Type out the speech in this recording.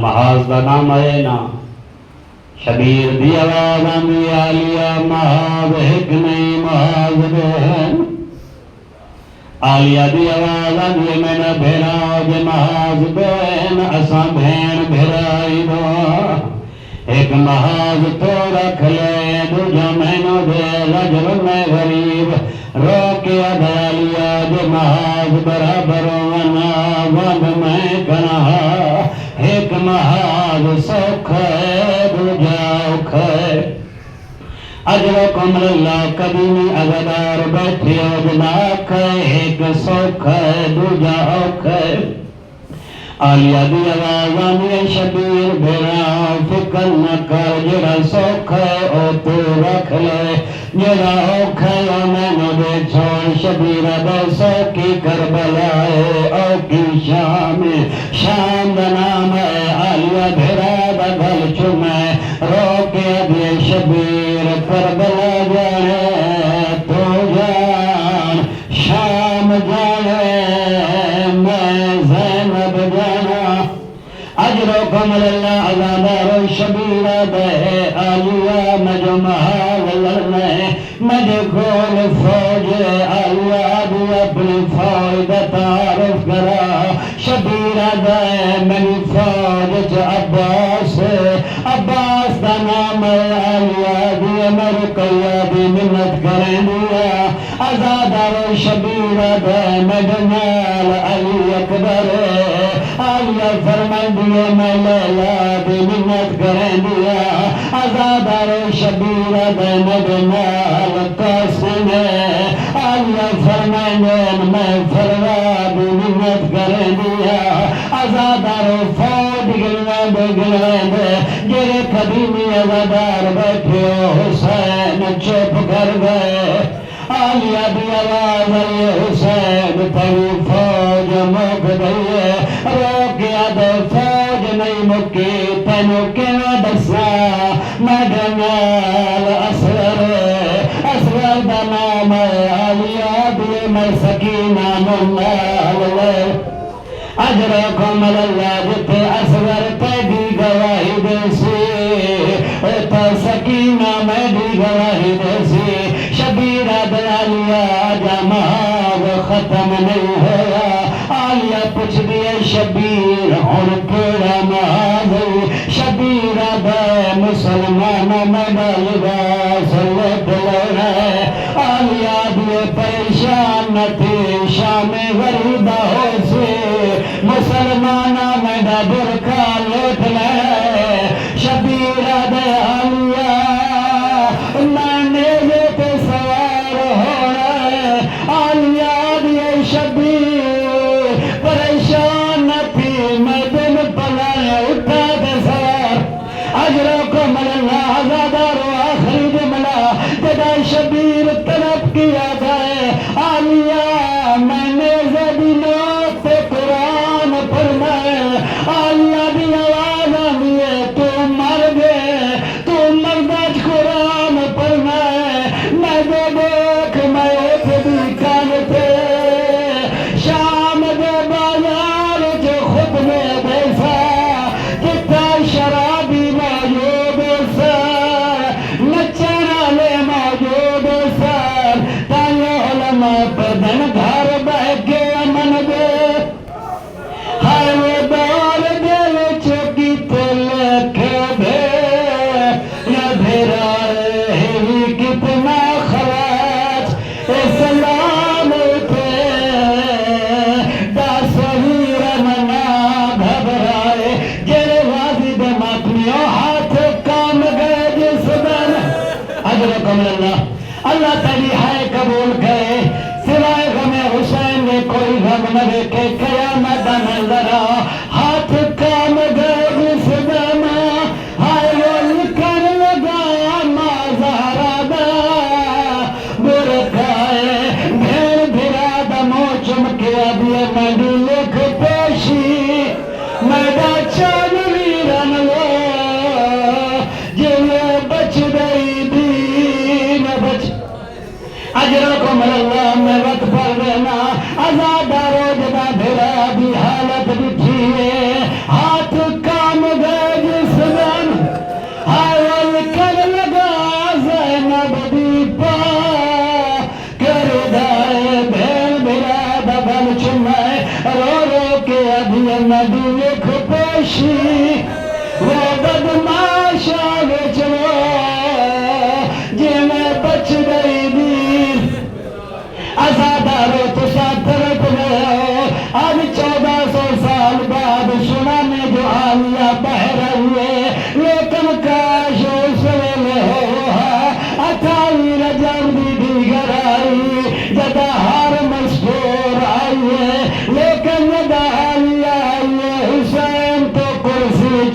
محاذ دا نام آئے نا شبیر دی آواز آندی آلیا محاذ ایک نہیں محاذ بہن آلیا دی آواز آندی میں نہ بھیرا جے محاذ بہن اساں بہن بھیرائی دو ایک محاذ تو رکھ لے دوجا میں نہ دے رجل میں غریب روکے ادالیا جے محاذ برابر ونا وند میں کنہا ایک محاذ سوکھ ہے دوجا اوکھ ہے اجرکم اللہ قدیمی اغدار بیٹھے اجناک ہے ایک سوکھ ہے دوجا اوکھ ہے آلیا دی آوازان یہ شبیر بھیرا فکر نہ کر جڑا سوکھ ہے او تو رکھ لے جڑا اوکھ ہے او میں نو دے چھوڑ شبیر دے سوکی کربلا ہے او کی شام دا نام ہے آلیا بھیرا دا گھل چمے روکے دے شبیر کربلا جانے تو جان شام جانے میں زینب جانا اجرکم اللہ عزادار شبیر دے آلیا مجھو محاول لڑنے مجھے کھول فوج آلیا بھی اپنی فوج تعارف کرا شبیر دے منی فوج عباس عباس دا نام آلیا دی امر قیہ دی منت کریں دیا عزادار شبیر دے مجنال علی اکبر آلیا فرمائیں دیئے میں لیلا دی منت کریں دیا عزادار شبیر دے مجنال قاسم آلیا فرمائیں میں فروا دی منت کریں دیا عزادار فوج گلویں دے جرے قدیمی عزادار بیٹھے حسین چپ کر گئے آلیا دی آواز آئی حسین تیری فوج مک گئی روکیا دے فوج نہیں مکی تینو کیوں دسا میں جنال اصغر دا نام آلیا دی میں سکینہ منال اجرکم اللہ جتے اصغر تیدی گواہی دیسی تا سکینہ میں دی گواہی دیسی شبیر دلالیا جماغ ختم نہیں ہوا آلیا پوچھ دیئے شبیر ہون کیڑا محاذ شبیر دے مسلمان مڈل لباس لڑ آلیا دیئے پریشان تھی شام غریبہ ہو سے مسلمانہ میڈا برکا لوٹ لے شبیر دے آلیا میں نیزے پہ سوار ہونا آلیا دیئے شبیر پریشان تھی میں دن پلائے اٹھا دے سوار اجرکم اللہ عزادار و آخری جملہ جدا شبیر طلب کیا جائے آلیا میں نیزے بھی گئے جس دن حاول کر لگا زینب دی پا کر دائے بھیل بھرا دبل چمائے رو رو کے ابھی نبی کھپوشی وہ بدماش آگے چلو جنہیں بچ گئی دی ازادارو تو ساتھ طرف گئے اب 1400 سال بعد سنانے جو عالیہ بہ رہی ہے لیکن کاش اس ویلے ہوا 28 رجب دی دیگر آئی جدا ہر مشہور آئی ہے لیکن جدا عالیہ آئی ہے حسین تو کرسی